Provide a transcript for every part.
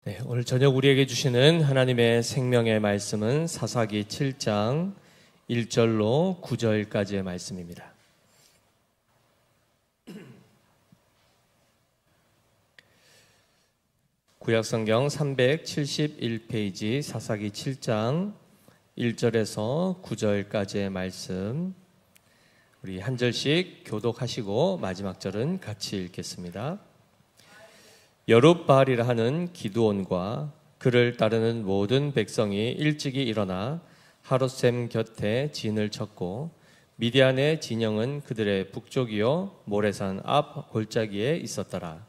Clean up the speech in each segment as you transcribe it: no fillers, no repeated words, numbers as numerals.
네, 오늘 저녁 우리에게 주시는 하나님의 생명의 말씀은 사사기 7장 1절로 9절까지의 말씀입니다. 구약성경 371페이지 사사기 7장 1절에서 9절까지의 말씀, 우리 한 절씩 교독하시고 마지막 절은 같이 읽겠습니다. 여룹바알이라 하는 기드온과 그를 따르는 모든 백성이 일찍이 일어나 하롯셈 곁에 진을 쳤고 미디안의 진영은 그들의 북쪽이요 모레산 앞 골짜기에 있었더라.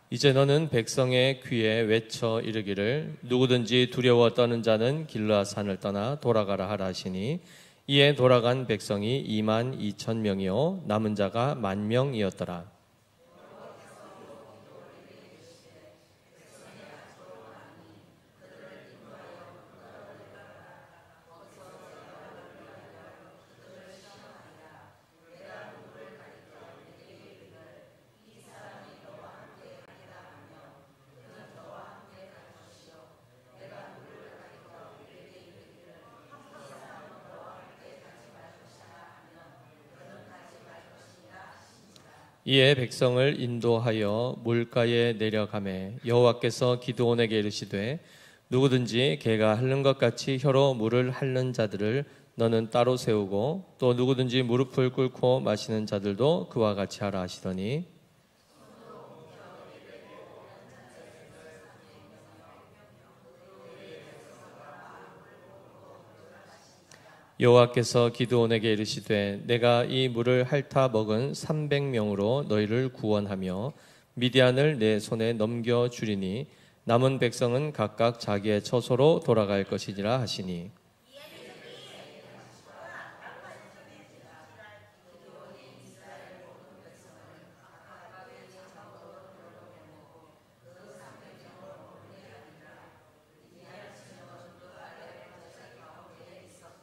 이제 너는 백성의 귀에 외쳐 이르기를 누구든지 두려워 떠는 자는 길르앗산을 떠나 돌아가라 하라 하시니 이에 돌아간 백성이 22,000명이요 남은 자가 10,000명이었더라. 이에 백성을 인도하여 물가에 내려가매 여호와께서 기드온에게 이르시되 누구든지 개가 핥는 것 같이 혀로 물을 핥는 자들을 너는 따로 세우고 또 누구든지 무릎을 꿇고 마시는 자들도 그와 같이 하라 하시더니 여호와께서 기드온에게 이르시되 내가 이 물을 핥아 먹은 300명으로 너희를 구원하며 미디안을 내 손에 넘겨주리니 남은 백성은 각각 자기의 처소로 돌아갈 것이니라 하시니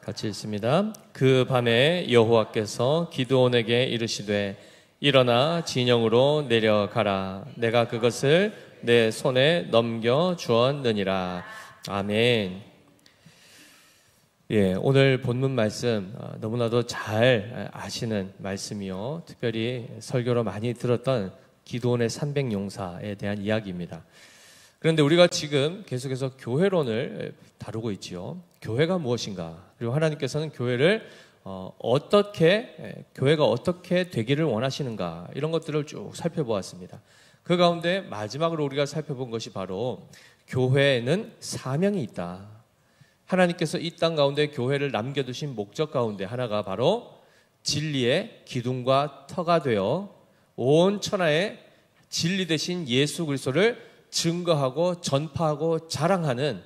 같이 읽습니다. 그 밤에 여호와께서 기드온에게 이르시되 일어나 진영으로 내려가라. 내가 그것을 내 손에 넘겨 주었느니라. 아멘. 예, 오늘 본문 말씀 너무나도 잘 아시는 말씀이요. 특별히 설교로 많이 들었던 기드온의 300용사에 대한 이야기입니다. 그런데 우리가 지금 계속해서 교회론을 다루고 있지요. 교회가 무엇인가? 그리고 하나님께서는 교회를 교회가 어떻게 되기를 원하시는가? 이런 것들을 쭉 살펴보았습니다. 그 가운데 마지막으로 우리가 살펴본 것이 바로 교회에는 사명이 있다. 하나님께서 이 땅 가운데 교회를 남겨두신 목적 가운데 하나가 바로 진리의 기둥과 터가 되어 온 천하에 진리 되신 예수 그리스도를 증거하고 전파하고 자랑하는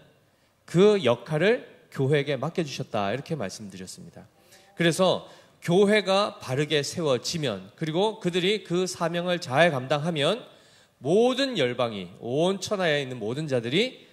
그 역할을 교회에게 맡겨주셨다, 이렇게 말씀드렸습니다. 그래서 교회가 바르게 세워지면, 그리고 그들이 그 사명을 잘 감당하면 모든 열방이, 온 천하에 있는 모든 자들이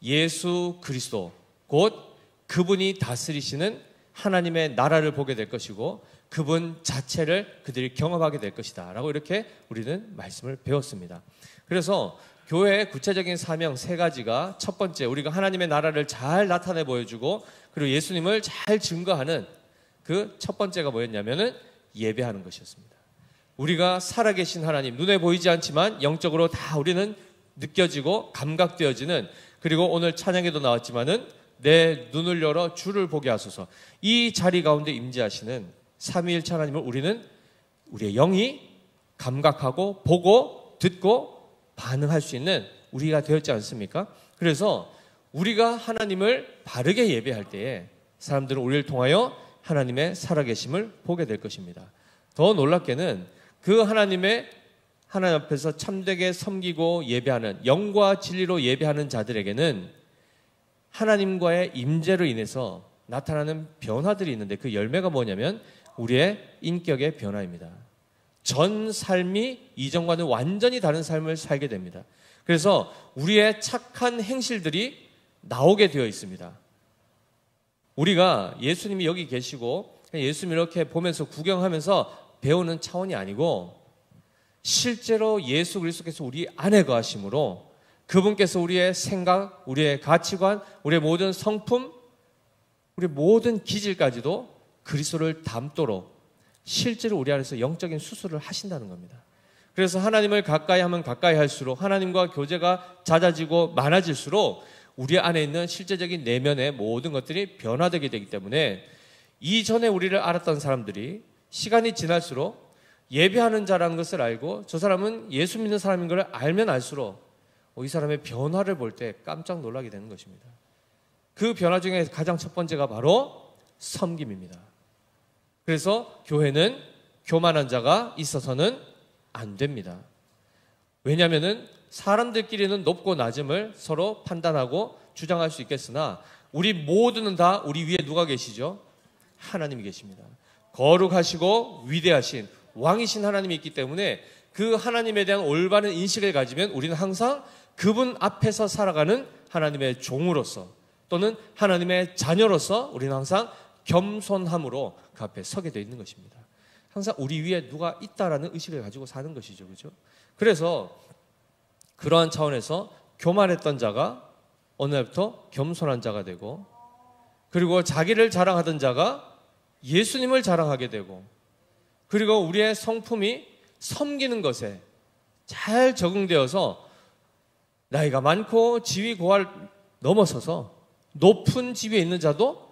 예수 그리스도 곧 그분이 다스리시는 하나님의 나라를 보게 될 것이고 그분 자체를 그들이 경험하게 될 것이다 라고 이렇게 우리는 말씀을 배웠습니다. 그래서 교회의 구체적인 사명 3가지가, 첫 번째, 우리가 하나님의 나라를 잘 나타내 보여주고 그리고 예수님을 잘 증거하는 그 첫 번째가 뭐였냐면은 예배하는 것이었습니다. 우리가 살아계신 하나님, 눈에 보이지 않지만 영적으로 다 우리는 느껴지고 감각되어지는, 그리고 오늘 찬양에도 나왔지만은 내 눈을 열어 주를 보게 하소서, 이 자리 가운데 임재하시는 삼위일체 하나님을 우리는 우리의 영이 감각하고 보고 듣고 반응할 수 있는 우리가 되었지 않습니까? 그래서 우리가 하나님을 바르게 예배할 때에 사람들은 우리를 통하여 하나님의 살아계심을 보게 될 것입니다. 더 놀랍게는 그 하나님 앞에서 참되게 섬기고 예배하는, 영과 진리로 예배하는 자들에게는 하나님과의 임재로 인해서 나타나는 변화들이 있는데 그 열매가 뭐냐면 우리의 인격의 변화입니다. 전 삶이 이전과는 완전히 다른 삶을 살게 됩니다. 그래서 우리의 착한 행실들이 나오게 되어 있습니다. 우리가 예수님이 여기 계시고 예수님 이렇게 보면서 구경하면서 배우는 차원이 아니고 실제로 예수 그리스도께서 우리 안에 거하심으로 그분께서 우리의 생각, 우리의 가치관, 우리의 모든 성품, 우리의 모든 기질까지도 그리스도를 닮도록 실제로 우리 안에서 영적인 수술을 하신다는 겁니다. 그래서 하나님을 가까이 하면 가까이 할수록 하나님과 교제가 잦아지고 많아질수록 우리 안에 있는 실제적인 내면의 모든 것들이 변화되게 되기 때문에 이전에 우리를 알았던 사람들이 시간이 지날수록 예배하는 자라는 것을 알고 저 사람은 예수 믿는 사람인 걸 알면 알수록 이 사람의 변화를 볼 때 깜짝 놀라게 되는 것입니다. 그 변화 중에 가장 첫 번째가 바로 섬김입니다. 그래서 교회는 교만한 자가 있어서는 안 됩니다. 왜냐하면 사람들끼리는 높고 낮음을 서로 판단하고 주장할 수 있겠으나 우리 모두는 다 우리 위에 누가 계시죠? 하나님이 계십니다. 거룩하시고 위대하신 왕이신 하나님이 있기 때문에 그 하나님에 대한 올바른 인식을 가지면 우리는 항상 그분 앞에서 살아가는 하나님의 종으로서 또는 하나님의 자녀로서 우리는 항상 겸손함으로 그 앞에 서게 되어 있는 것입니다. 항상 우리 위에 누가 있다라는 의식을 가지고 사는 것이죠. 그렇죠? 그래서 그러한 차원에서 교만했던 자가 어느 날부터 겸손한 자가 되고 그리고 자기를 자랑하던 자가 예수님을 자랑하게 되고 그리고 우리의 성품이 섬기는 것에 잘 적응되어서 나이가 많고 지위 고할 넘어서서 높은 지위에 있는 자도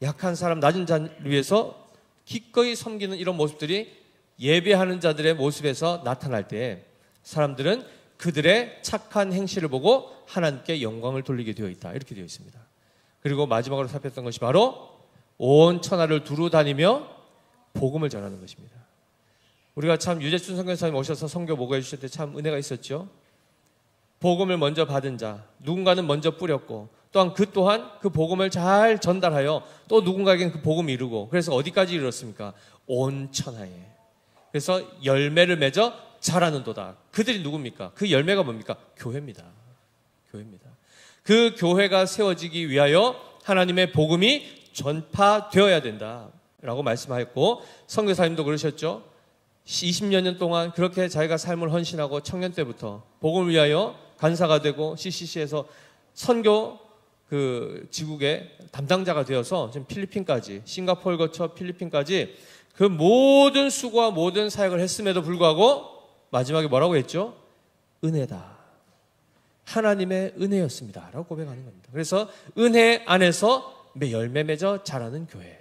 약한 사람, 낮은 자를 위해서 기꺼이 섬기는 이런 모습들이 예배하는 자들의 모습에서 나타날 때 사람들은 그들의 착한 행실을 보고 하나님께 영광을 돌리게 되어 있다. 이렇게 되어 있습니다. 그리고 마지막으로 살폈던 것이 바로 온 천하를 두루 다니며 복음을 전하는 것입니다. 우리가 참 유재춘 선교사님 오셔서 선교 목회해 주실 때 참 은혜가 있었죠. 복음을 먼저 받은 자, 누군가는 먼저 뿌렸고 또한 그 또한 그 복음을 잘 전달하여 또 누군가에게는 그 복음을 이루고 그래서 어디까지 이르렀습니까? 온 천하에. 그래서 열매를 맺어 자라는도다. 그들이 누굽니까? 그 열매가 뭡니까? 교회입니다. 교회입니다. 그 교회가 세워지기 위하여 하나님의 복음이 전파되어야 된다라고 말씀하였고 선교사님도 그러셨죠. 20여 년 동안 그렇게 자기가 삶을 헌신하고 청년 때부터 복음을 위하여 간사가 되고 CCC에서 선교 그 지국의 담당자가 되어서 지금 필리핀까지 싱가포르 거쳐 필리핀까지 그 모든 수고와 모든 사역을 했음에도 불구하고 마지막에 뭐라고 했죠? 은혜다. 하나님의 은혜였습니다. 라고 고백하는 겁니다. 그래서 은혜 안에서 열매 맺어 자라는 교회.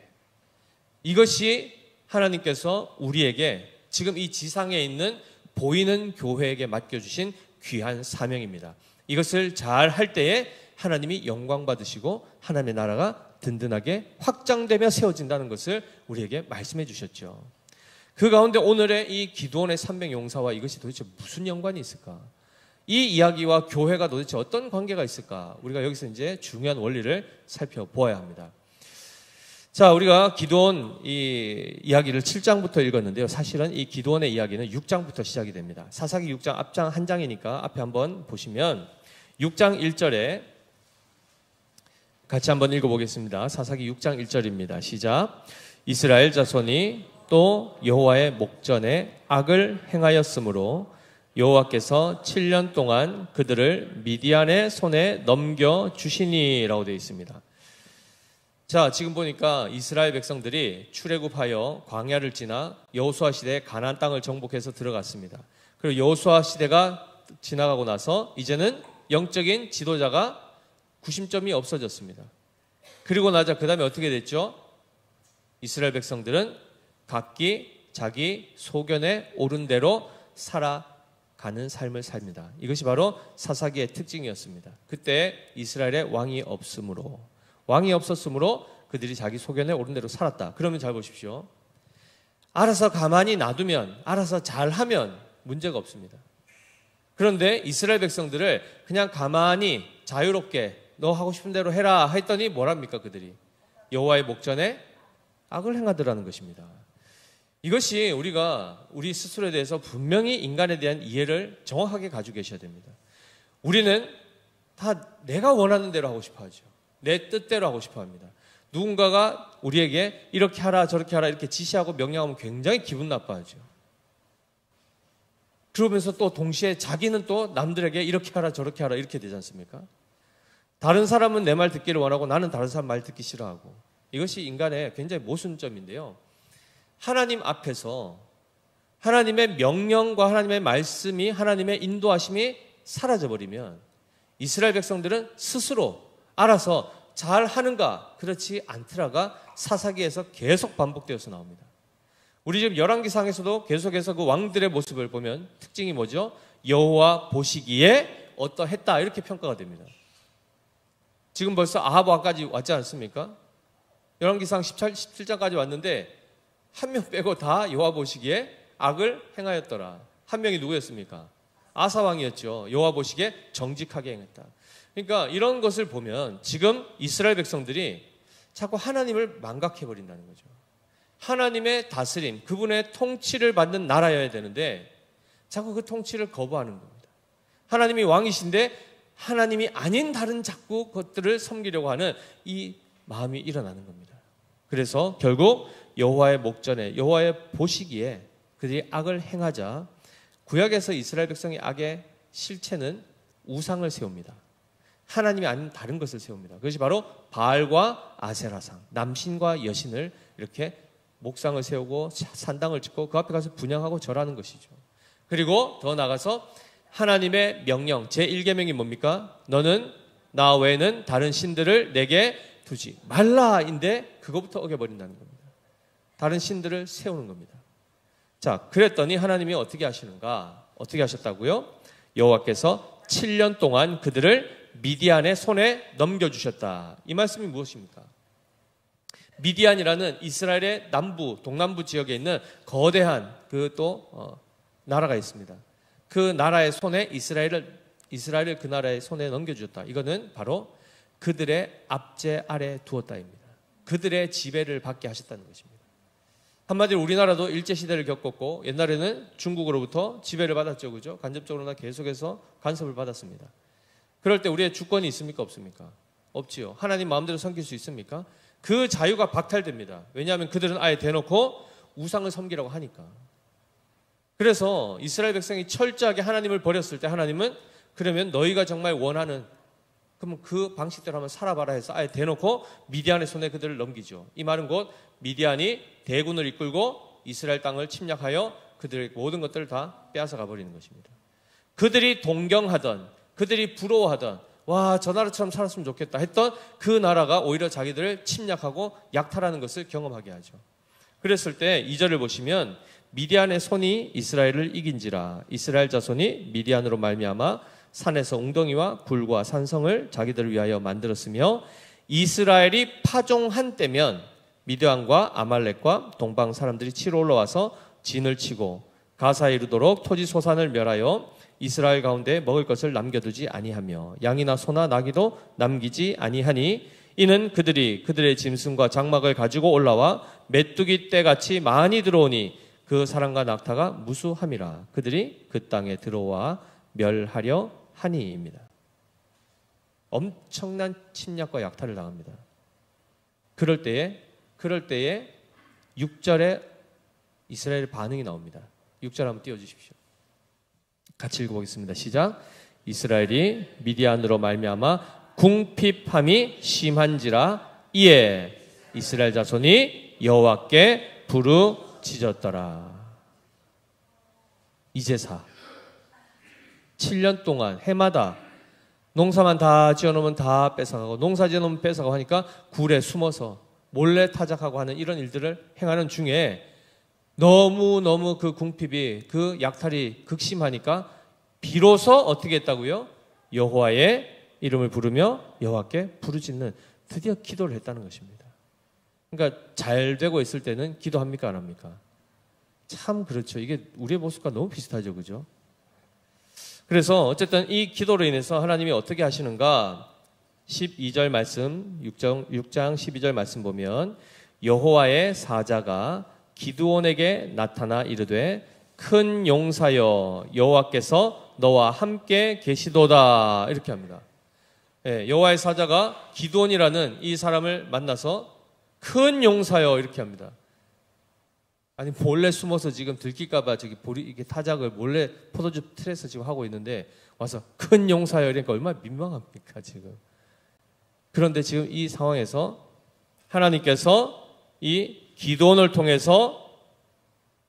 이것이 하나님께서 우리에게 지금 이 지상에 있는 보이는 교회에게 맡겨주신 귀한 사명입니다. 이것을 잘 할 때에 하나님이 영광 받으시고 하나님의 나라가 든든하게 확장되며 세워진다는 것을 우리에게 말씀해 주셨죠. 그 가운데 오늘의 이 기도원의 300용사와 이것이 도대체 무슨 연관이 있을까? 이 이야기와 교회가 도대체 어떤 관계가 있을까? 우리가 여기서 이제 중요한 원리를 살펴보아야 합니다. 자, 우리가 기도원 이 이야기를 7장부터 읽었는데요. 사실은 이 기도원의 이야기는 6장부터 시작이 됩니다. 사사기 6장 앞장 한 장이니까 앞에 한번 보시면 6장 1절에 같이 한번 읽어보겠습니다. 사사기 6장 1절입니다. 시작. 이스라엘 자손이 또 여호와의 목전에 악을 행하였으므로 여호와께서 7년 동안 그들을 미디안의 손에 넘겨주시니라고 되어 있습니다. 자, 지금 보니까 이스라엘 백성들이 출애굽하여 광야를 지나 여호수아 시대에 가나안 땅을 정복해서 들어갔습니다. 그리고 여호수아 시대가 지나가고 나서 이제는 영적인 지도자가 구심점이 없어졌습니다. 그리고 나자 그 다음에 어떻게 됐죠? 이스라엘 백성들은 각기 자기 소견에 옳은 대로 살아가는 삶을 삽니다. 이것이 바로 사사기의 특징이었습니다. 그때 이스라엘에 왕이 없었으므로 그들이 자기 소견에 옳은 대로 살았다. 그러면 잘 보십시오. 알아서 가만히 놔두면, 알아서 잘하면 문제가 없습니다. 그런데 이스라엘 백성들을 그냥 가만히 자유롭게 너 하고 싶은 대로 해라 했더니 뭐랍니까 그들이? 여호와의 목전에 악을 행하더라는 것입니다. 이것이 우리가 우리 스스로에 대해서 분명히 인간에 대한 이해를 정확하게 가지고 계셔야 됩니다. 우리는 다 내가 원하는 대로 하고 싶어 하죠. 내 뜻대로 하고 싶어 합니다. 누군가가 우리에게 이렇게 하라 저렇게 하라 이렇게 지시하고 명령하면 굉장히 기분 나빠하죠. 그러면서 또 동시에 자기는 또 남들에게 이렇게 하라 저렇게 하라 이렇게 되지 않습니까? 다른 사람은 내 말 듣기를 원하고 나는 다른 사람 말 듣기 싫어하고, 이것이 인간의 굉장히 모순점인데요. 하나님 앞에서 하나님의 명령과 하나님의 말씀이, 하나님의 인도하심이 사라져버리면 이스라엘 백성들은 스스로 알아서 잘 하는가 그렇지 않더라가 사사기에서 계속 반복되어서 나옵니다. 우리 지금 열왕기상에서도 계속해서 그 왕들의 모습을 보면 특징이 뭐죠? 여호와 보시기에 어떠했다 이렇게 평가가 됩니다. 지금 벌써 아합 왕까지 왔지 않습니까? 열왕기상 17장까지 왔는데 한 명 빼고 다 여호와 보시기에 악을 행하였더라. 한 명이 누구였습니까? 아사 왕이었죠. 여호와 보시기에 정직하게 행했다. 그러니까 이런 것을 보면 지금 이스라엘 백성들이 자꾸 하나님을 망각해버린다는 거죠. 하나님의 다스림, 그분의 통치를 받는 나라여야 되는데 자꾸 그 통치를 거부하는 겁니다. 하나님이 왕이신데 하나님이 아닌 다른 자꾸 것들을 섬기려고 하는 이 마음이 일어나는 겁니다. 그래서 결국 여호와의 목전에, 여호와의 보시기에 그들이 악을 행하자 구약에서 이스라엘 백성의 악의 실체는 우상을 세웁니다. 하나님이 아닌 다른 것을 세웁니다. 그것이 바로 바알과 아세라상, 남신과 여신을 이렇게 목상을 세우고 산당을 짓고 그 앞에 가서 분향하고 절하는 것이죠. 그리고 더 나아가서 하나님의 명령, 제1계명이 뭡니까? 너는 나 외에는 다른 신들을 내게 두지 말라인데 그것부터 어겨버린다는 겁니다. 다른 신들을 세우는 겁니다. 자, 그랬더니 하나님이 어떻게 하시는가? 어떻게 하셨다고요? 여호와께서 7년 동안 그들을 미디안의 손에 넘겨주셨다. 이 말씀이 무엇입니까? 미디안이라는 이스라엘의 남부, 동남부 지역에 있는 거대한 나라가 있습니다. 그 나라의 손에 이스라엘을 그 나라의 손에 넘겨주셨다. 이거는 바로 그들의 압제 아래 두었다입니다. 그들의 지배를 받게 하셨다는 것입니다. 한마디로 우리나라도 일제시대를 겪었고 옛날에는 중국으로부터 지배를 받았죠. 그죠? 간접적으로나 계속해서 간섭을 받았습니다. 그럴 때 우리의 주권이 있습니까? 없습니까? 없지요. 하나님 마음대로 섬길 수 있습니까? 그 자유가 박탈됩니다. 왜냐하면 그들은 아예 대놓고 우상을 섬기라고 하니까. 그래서 이스라엘 백성이 철저하게 하나님을 버렸을 때 하나님은 그러면 너희가 정말 원하는 그러면 그 방식대로 한번 살아봐라 해서 아예 대놓고 미디안의 손에 그들을 넘기죠. 이 말은 곧 미디안이 대군을 이끌고 이스라엘 땅을 침략하여 그들의 모든 것들을 다 빼앗아가 버리는 것입니다. 그들이 동경하던, 그들이 부러워하던, 와, 저 나라처럼 살았으면 좋겠다 했던 그 나라가 오히려 자기들을 침략하고 약탈하는 것을 경험하게 하죠. 그랬을 때 2절을 보시면 미디안의 손이 이스라엘을 이긴지라 이스라엘 자손이 미디안으로 말미암아 산에서 웅덩이와 굴과 산성을 자기들을 위하여 만들었으며 이스라엘이 파종한 때면 미디안과 아말렉과 동방 사람들이 치러 올라와서 진을 치고 가사에 이르도록 토지 소산을 멸하여 이스라엘 가운데 먹을 것을 남겨두지 아니하며 양이나 소나 나귀도 남기지 아니하니 이는 그들이 그들의 짐승과 장막을 가지고 올라와 메뚜기 떼같이 많이 들어오니 그 사람과 낙타가 무수함이라 그들이 그 땅에 들어와 멸하려 하니입니다. 엄청난 침략과 약탈을 당합니다. 그럴 때에 6절에 이스라엘의 반응이 나옵니다. 6절 한번 띄워주십시오. 같이 읽어보겠습니다. 시작. 이스라엘이 미디안으로 말미암아 궁핍함이 심한지라 이에 이스라엘 자손이 여호와께 부르짖었더라. 이제사 7년 동안 해마다 농사만 다 지어놓으면 다 뺏어가고 농사 지어놓으면 뺏어가고 하니까 굴에 숨어서 몰래 타작하고 하는 이런 일들을 행하는 중에 너무너무 그 궁핍이 그 약탈이 극심하니까 비로소 어떻게 했다고요? 여호와의 이름을 부르며 여호와께 부르짖는 드디어 기도를 했다는 것입니다. 그러니까 잘 되고 있을 때는 기도합니까? 안 합니까? 참 그렇죠. 이게 우리의 모습과 너무 비슷하죠. 그죠? 그래서 어쨌든 이 기도로 인해서 하나님이 어떻게 하시는가? 12절 말씀, 6장 12절 말씀 보면 여호와의 사자가 기드온에게 나타나 이르되 큰 용사여 여호와께서 너와 함께 계시도다 이렇게 합니다. 여호와의 사자가 기드온이라는 이 사람을 만나서 큰 용사여 이렇게 합니다. 아니 몰래 숨어서 지금 들킬까봐 저기 이게 타작을 몰래 포도주 틀에서 지금 하고 있는데 와서 큰 용사여 이러니까 얼마나 민망합니까 지금. 그런데 지금 이 상황에서 하나님께서 이 기드온을 통해서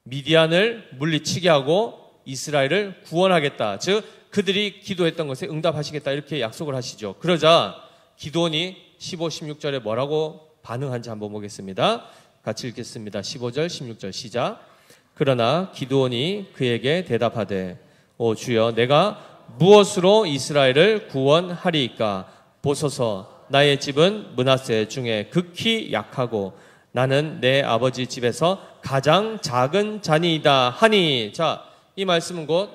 미디안을 물리치게 하고 이스라엘을 구원하겠다. 즉 그들이 기도했던 것에 응답하시겠다 이렇게 약속을 하시죠. 그러자 기드온이 15, 16절에 뭐라고 반응한지 한번 보겠습니다. 같이 읽겠습니다. 15절, 16절 시작. 그러나 기드온이 그에게 대답하되 오 주여 내가 무엇으로 이스라엘을 구원하리이까? 보소서 나의 집은 므낫세 중에 극히 약하고 나는 내 아버지 집에서 가장 작은 자니이다 하니. 자, 이 말씀은 곧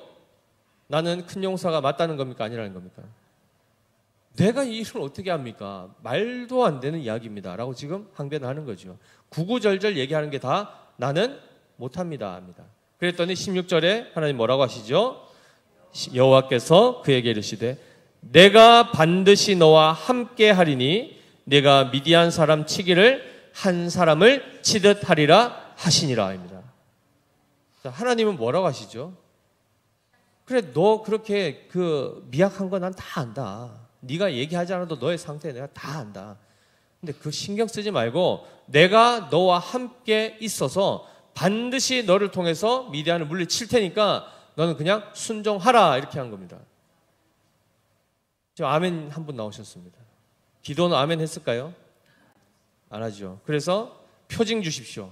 나는 큰 용사가 맞다는 겁니까? 아니라는 겁니까? 내가 이 일을 어떻게 합니까? 말도 안 되는 이야기입니다 라고 지금 항변을 하는 거죠. 구구절절 얘기하는 게 다 나는 못합니다 합니다. 그랬더니 16절에 하나님 뭐라고 하시죠? 여호와께서 그에게 이르시되 내가 반드시 너와 함께 하리니 내가 미디안 사람 치기를 한 사람을 치듯 하리라 하시니라 합니다. 자, 하나님은 뭐라고 하시죠? 그래 너 그렇게 미약한 거 난 다 안다. 네가 얘기하지 않아도 너의 상태 내가 다 안다. 근데 그 신경 쓰지 말고 내가 너와 함께 있어서 반드시 너를 통해서 미디안을 물리칠 테니까 너는 그냥 순종하라 이렇게 한 겁니다. 지금 아멘 한 분 나오셨습니다. 기도는 아멘 했을까요? 안 하죠. 그래서 표징 주십시오.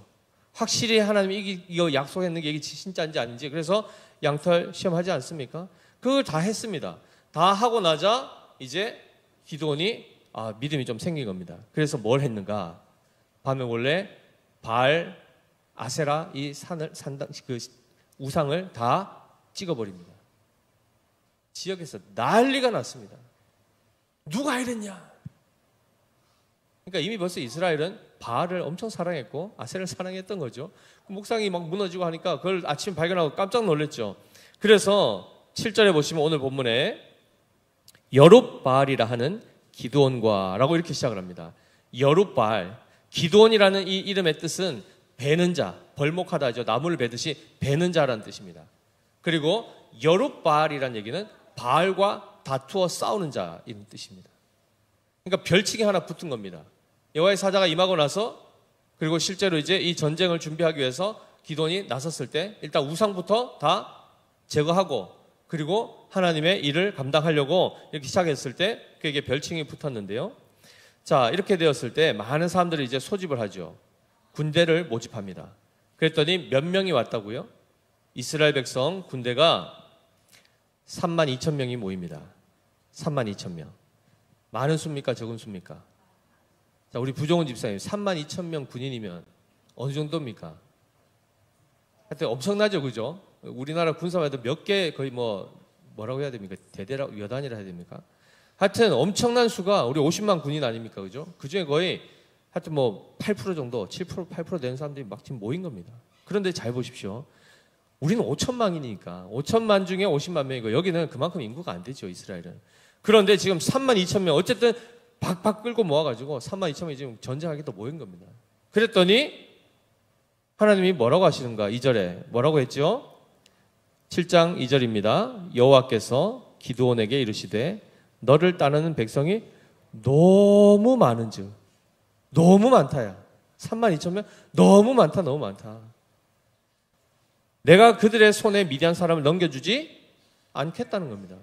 확실히 하나님이 이거 약속했는 게 이게 진짜인지 아닌지. 그래서 양털 시험하지 않습니까? 그걸 다 했습니다. 다 하고 나자 이제 기드온이 믿음이 좀 생긴 겁니다. 그래서 뭘 했는가? 밤에 원래 바알, 아세라 이 우상을 다 찍어버립니다. 지역에서 난리가 났습니다. 누가 이랬냐? 그러니까 이미 벌써 이스라엘은 바알을 엄청 사랑했고 아세라를 사랑했던 거죠. 목상이 막 무너지고 하니까 그걸 아침에 발견하고 깜짝 놀랐죠. 그래서 7절에 보시면 오늘 본문에 여룹바알이라 하는 기드온과 라고 이렇게 시작을 합니다. 여룹바알, 기드온이라는 이 이름의 뜻은 베는 자, 벌목하다죠. 나무를 베듯이 베는 자라는 뜻입니다. 그리고 여룹바알이라는 얘기는 바알과 다투어 싸우는 자 이런 뜻입니다. 그러니까 별칭이 하나 붙은 겁니다. 여호와의 사자가 임하고 나서 그리고 실제로 이제 이 전쟁을 준비하기 위해서 기드온이 나섰을 때 일단 우상부터 다 제거하고 그리고 하나님의 일을 감당하려고 이렇게 시작했을 때 그에게 별칭이 붙었는데요. 자, 이렇게 되었을 때 많은 사람들이 이제 소집을 하죠. 군대를 모집합니다. 그랬더니 몇 명이 왔다고요? 이스라엘 백성 군대가 32,000명이 모입니다. 32,000명. 많은 수입니까? 적은 수입니까? 자, 우리 부종훈 집사님 32,000명 군인이면 어느 정도입니까? 하여튼 엄청나죠, 그죠? 우리나라 군사만 해도 몇 개 거의 뭐라고 해야 됩니까? 대대라 여단이라 해야 됩니까? 하여튼 엄청난 수가 우리 50만 군인 아닙니까, 그죠? 그 중에 거의 하여튼 8% 정도, 7%, 8% 되는 사람들이 막 지금 모인 겁니다. 그런데 잘 보십시오. 우리는 5천만이니까 5천만 중에 50만 명이고 여기는 그만큼 인구가 안 되죠, 이스라엘은. 그런데 지금 32,000명 어쨌든 박박 끌고 모아가지고 32,000명이 지금 전쟁하겠다 모인 겁니다. 그랬더니 하나님이 뭐라고 하시는가? 2절에 뭐라고 했죠? 7장 2절입니다. 여호와께서 기드온에게 이르시되 너를 따르는 백성이 너무 많은즉 너무 많다야. 32,000명 너무 많다 너무 많다. 내가 그들의 손에 미디안 사람을 넘겨주지 않겠다는 겁니다.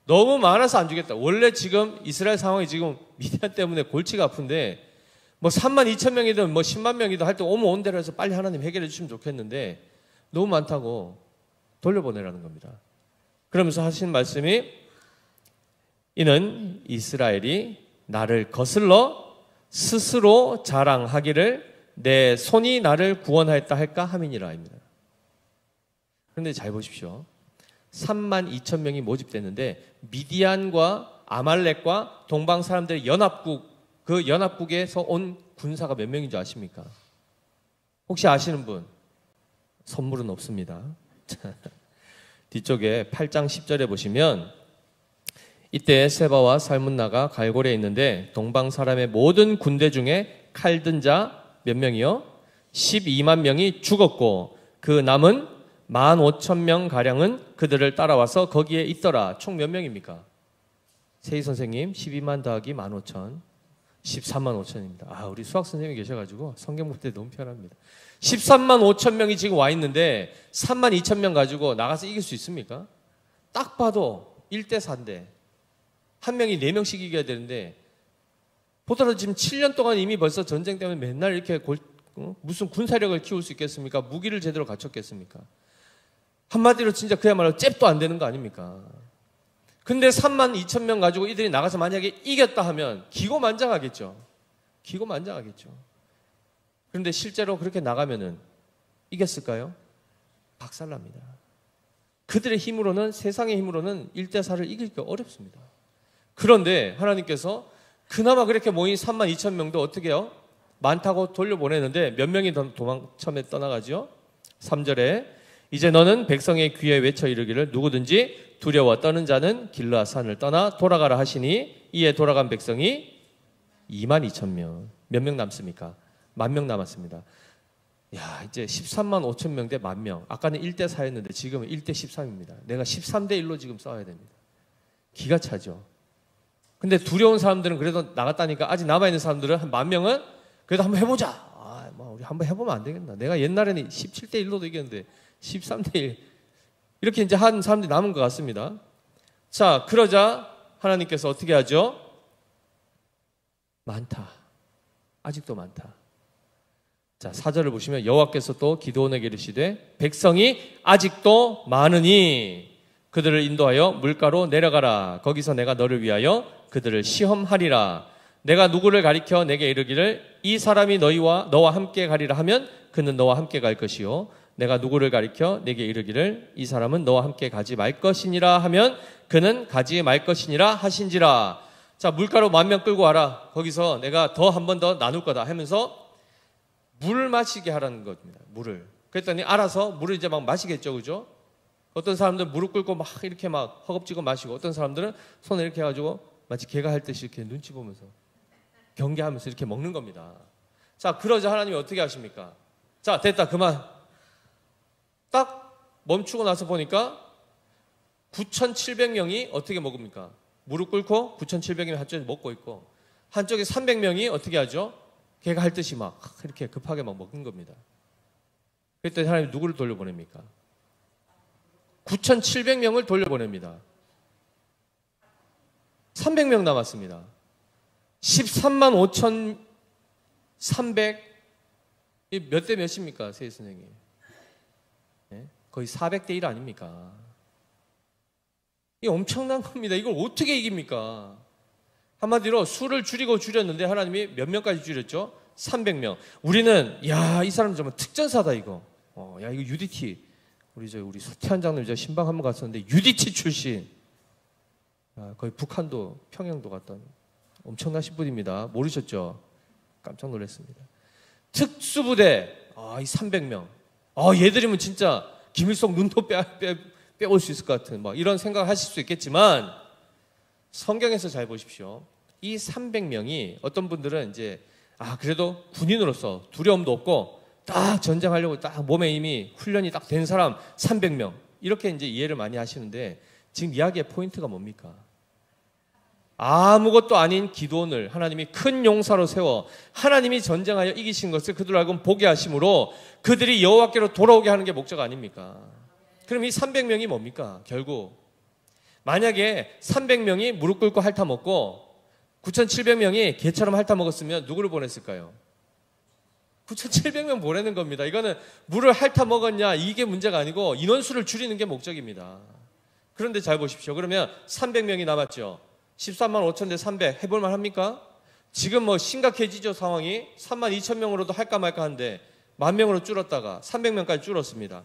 너무 많아서 안 주겠다. 원래 지금 이스라엘 상황이 지금 미디안 때문에 골치가 아픈데 32,000명이든 10만 명이든 할 때 오면 온 대로 해서 빨리 하나님 해결해 주시면 좋겠는데 너무 많다고 돌려보내라는 겁니다. 그러면서 하신 말씀이 이는 이스라엘이 나를 거슬러 스스로 자랑하기를 내 손이 나를 구원하였다 할까 함이니라 합니다. 그런데 잘 보십시오. 32,000명이 모집됐는데 미디안과 아말렉과 동방 사람들의 연합국 그 연합국에서 온 군사가 몇 명인 줄 아십니까? 혹시 아시는 분? 선물은 없습니다. 뒤쪽에 8장 10절에 보시면 이때 세바와 살문나가 갈고리에 있는데 동방 사람의 모든 군대 중에 칼 든 자 몇 명이요? 12만 명이 죽었고 그 남은 15,000명 가량은 그들을 따라와서 거기에 있더라. 총 몇 명입니까? 세희 선생님 12만 더하기 15,000 13만 5천입니다. 아, 우리 수학 선생님이 계셔가지고 성경 볼 때 너무 편합니다. 13만 5천 명이 지금 와 있는데 3만 2천 명 가지고 나가서 이길 수 있습니까? 딱 봐도 1대 4인데 한 명이 4명씩 이겨야 되는데 보더라도 지금 7년 동안 이미 벌써 전쟁 때문에 맨날 이렇게 무슨 군사력을 키울 수 있겠습니까? 무기를 제대로 갖췄겠습니까? 한마디로 진짜 그야말로 잽도 안 되는 거 아닙니까? 근데 3만 2천 명 가지고 이들이 나가서 만약에 이겼다 하면 기고만장하겠죠. 기고만장하겠죠. 그런데 실제로 그렇게 나가면은 이겼을까요? 박살납니다. 그들의 힘으로는, 세상의 힘으로는 1대 4를 이기기가 어렵습니다. 그런데 하나님께서 그나마 그렇게 모인 3만 2천 명도 어떻게 해요? 많다고 돌려보내는데 몇 명이 처음에 떠나가죠? 3절에 이제 너는 백성의 귀에 외쳐 이르기를 누구든지 두려워 떠는 자는 길르앗 산을 떠나 돌아가라 하시니 이에 돌아간 백성이 2만 2천 명. 몇 명 남습니까? 10,000명 남았습니다. 야, 이제 13만 5천 명 대 10,000명. 아까는 1대 4였는데 지금은 1대 13입니다. 내가 13대 1로 지금 싸워야 됩니다. 기가 차죠. 근데 두려운 사람들은 그래도 나갔다니까 아직 남아있는 사람들은 한 10,000명은 그래도 한번 해보자. 아, 뭐 우리 한번 해보면 안 되겠나. 내가 옛날에는 17대 1로도 이겼는데 13대 1. 이렇게 이제 한 사람들이 남은 것 같습니다. 자, 그러자 하나님께서 어떻게 하죠? 많다. 아직도 많다. 자, 4절을 보시면 여호와께서 또 기드온에게 이르시되 백성이 아직도 많으니 그들을 인도하여 물가로 내려가라. 거기서 내가 너를 위하여 그들을 시험하리라. 내가 누구를 가리켜 내게 이르기를 이 사람이 너와 함께 가리라 하면 그는 너와 함께 갈 것이요 내가 누구를 가리켜 내게 이르기를 이 사람은 너와 함께 가지 말 것이니라 하면 그는 가지 말 것이니라 하신지라. 자, 물가로 10,000명 끌고 와라. 거기서 내가 더 한 번 더 나눌 거다 하면서 물 마시게 하라는 겁니다. 물을. 그랬더니 알아서 물을 이제 막 마시겠죠. 그죠? 어떤 사람들은 무릎 꿇고 막 이렇게 막 허겁지겁 마시고 어떤 사람들은 손을 이렇게 해가지고 마치 개가 할 듯이 이렇게 눈치 보면서 경계하면서 이렇게 먹는 겁니다. 자, 그러자 하나님이 어떻게 하십니까? 자, 됐다. 그만. 딱 멈추고 나서 보니까 9,700명이 어떻게 먹습니까? 무릎 꿇고 9,700명이 한쪽에 먹고 있고 한쪽에 300명이 어떻게 하죠? 걔가 할 듯이 막 이렇게 급하게 막 먹는 겁니다. 그랬더니 하나님이 누구를 돌려보냅니까? 9,700명을 돌려보냅니다. 300명 남았습니다. 13만 5,300 몇 대 몇입니까? 세희 선생님. 네? 거의 400대 1 아닙니까? 이 엄청난 겁니다. 이걸 어떻게 이깁니까? 한마디로 수를 줄이고 줄였는데 하나님이 몇 명까지 줄였죠? 300명. 우리는 야, 이 사람 정말 특전사다 이거. 야, 이거 UDT. 우리 서태한 장님 저 신방 한번 갔었는데 UDT 출신. 거의 북한도 평양도 갔던 엄청나신 분입니다. 모르셨죠? 깜짝 놀랐습니다. 특수부대. 이 300명. 얘들이면 진짜 김일성 눈도 빼올 수 있을 것 같은 막 이런 생각을 하실 수 있겠지만 성경에서 잘 보십시오. 이 300명이 어떤 분들은 이제 그래도 군인으로서 두려움도 없고 딱 전쟁하려고 딱 몸에 이미 훈련이 딱 된 사람 300명 이렇게 이제 이해를 많이 하시는데 지금 이야기의 포인트가 뭡니까? 아무것도 아닌 기드온을 하나님이 큰 용사로 세워 하나님이 전쟁하여 이기신 것을 그들 알고 보게 하심으로 그들이 여호와께로 돌아오게 하는 게 목적 아닙니까? 그럼 이 300명이 뭡니까? 결국 만약에 300명이 무릎 꿇고 핥아 먹고 9,700명이 개처럼 핥아 먹었으면 누구를 보냈을까요? 9,700명 보내는 겁니다. 이거는 물을 핥아 먹었냐 이게 문제가 아니고 인원수를 줄이는 게 목적입니다. 그런데 잘 보십시오. 그러면 300명이 남았죠. 13만 5천 대 300 해볼만 합니까? 지금 뭐 심각해지죠. 상황이 3만 2천 명으로도 할까 말까 하는데 10,000명으로 줄었다가 300명까지 줄었습니다.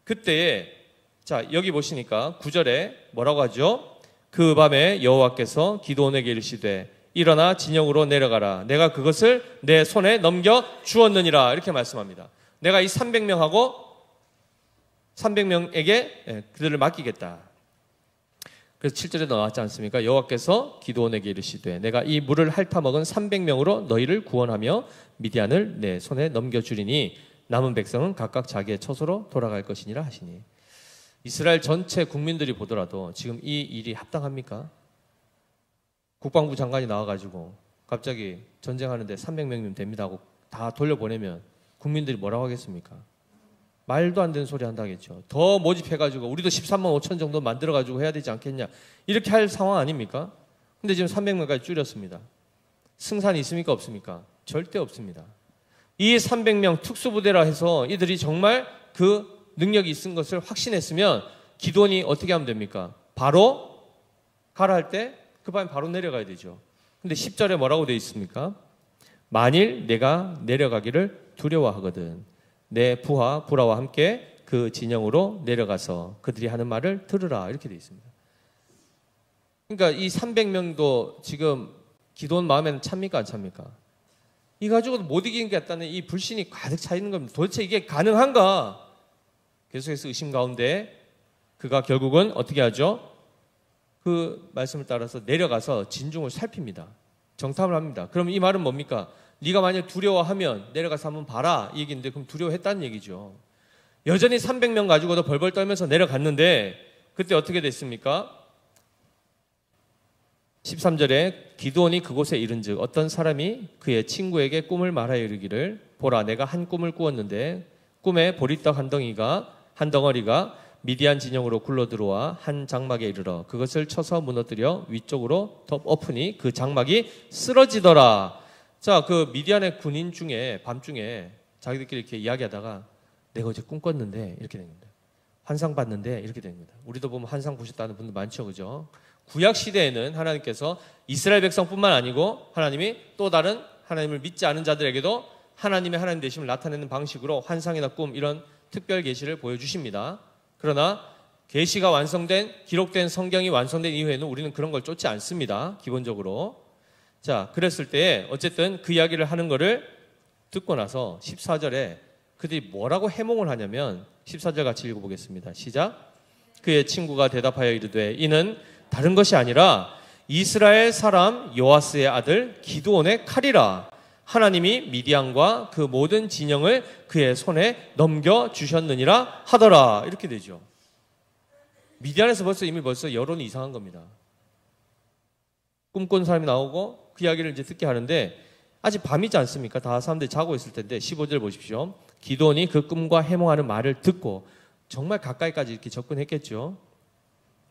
그때에 자, 여기 보시니까 9절에 뭐라고 하죠? 그 밤에 여호와께서 기드온에게 이르시되 일어나 진영으로 내려가라. 내가 그것을 내 손에 넘겨 주었느니라. 이렇게 말씀합니다. 내가 이 300명에게 그들을 맡기겠다. 그래서 7절에 나왔지 않습니까? 여호와께서 기드온에게 이르시되 내가 이 물을 핥아먹은 300명으로 너희를 구원하며 미디안을 내 손에 넘겨주리니 남은 백성은 각각 자기의 처소로 돌아갈 것이니라 하시니. 이스라엘 전체 국민들이 보더라도 지금 이 일이 합당합니까? 국방부 장관이 나와가지고 갑자기 전쟁하는데 300명이면 됩니다 하고 다 돌려보내면 국민들이 뭐라고 하겠습니까? 말도 안 되는 소리 한다겠죠. 더 모집해가지고 우리도 13만 5천 정도 만들어가지고 해야 되지 않겠냐. 이렇게 할 상황 아닙니까? 근데 지금 300명까지 줄였습니다. 승산이 있습니까? 없습니까? 절대 없습니다. 이 300명 특수부대라 해서 이들이 정말 그 능력이 있은 것을 확신했으면 기드온이 어떻게 하면 됩니까? 바로 가라 할 때 급하면 바로 내려가야 되죠. 근데 10절에 뭐라고 되어 있습니까? 만일 내가 내려가기를 두려워하거든 내 부하 부라와 함께 그 진영으로 내려가서 그들이 하는 말을 들으라 이렇게 되어 있습니다. 그러니까 이 300명도 지금 기드온 마음에는 찹니까 안 찹니까? 이 가지고도 못 이기는 게 같다는 이 불신이 가득 차 있는 겁니다. 도대체 이게 가능한가? 계속해서 의심 가운데 그가 결국은 어떻게 하죠? 그 말씀을 따라서 내려가서 진중을 살핍니다. 정탐을 합니다. 그럼 이 말은 뭡니까? 네가 만약 두려워하면 내려가서 한번 봐라 이 얘기인데 그럼 두려워했다는 얘기죠. 여전히 300명 가지고도 벌벌 떨면서 내려갔는데 그때 어떻게 됐습니까? 13절에 기드온이 그곳에 이른즉 어떤 사람이 그의 친구에게 꿈을 말하여 이르기를 보라 내가 한 꿈을 꾸었는데 꿈에 보리떡 한 덩어리가 미디안 진영으로 굴러들어와 한 장막에 이르러 그것을 쳐서 무너뜨려 위쪽으로 엎으니 그 장막이 쓰러지더라. 자, 그 미디안의 군인 중에 밤중에 자기들끼리 이렇게 이야기하다가 내가 어제 꿈 꿨는데 이렇게 됩니다. 환상 봤는데 이렇게 됩니다. 우리도 보면 환상 보셨다는 분들 많죠, 그죠? 구약 시대에는 하나님께서 이스라엘 백성뿐만 아니고 하나님이 또 다른 하나님을 믿지 않은 자들에게도 하나님의 하나님 되심을 나타내는 방식으로 환상이나 꿈 이런 특별 계시를 보여주십니다. 그러나 계시가 완성된 기록된 성경이 완성된 이후에는 우리는 그런 걸 쫓지 않습니다. 기본적으로. 자, 그랬을 때 어쨌든 그 이야기를 하는 거를 듣고 나서 14절에 그들이 뭐라고 해몽을 하냐면 14절 같이 읽어보겠습니다. 시작. 그의 친구가 대답하여 이르되 이는 다른 것이 아니라 이스라엘 사람 요아스의 아들 기드온의 칼이라. 하나님이 미디안과 그 모든 진영을 그의 손에 넘겨주셨느니라 하더라. 이렇게 되죠. 미디안에서 벌써 여론이 이상한 겁니다. 꿈꾼 사람이 나오고 그 이야기를 이제 듣게 하는데 아직 밤이지 않습니까? 다 사람들이 자고 있을 텐데 15절 보십시오. 기드온이 그 꿈과 해몽하는 말을 듣고 정말 가까이까지 이렇게 접근했겠죠.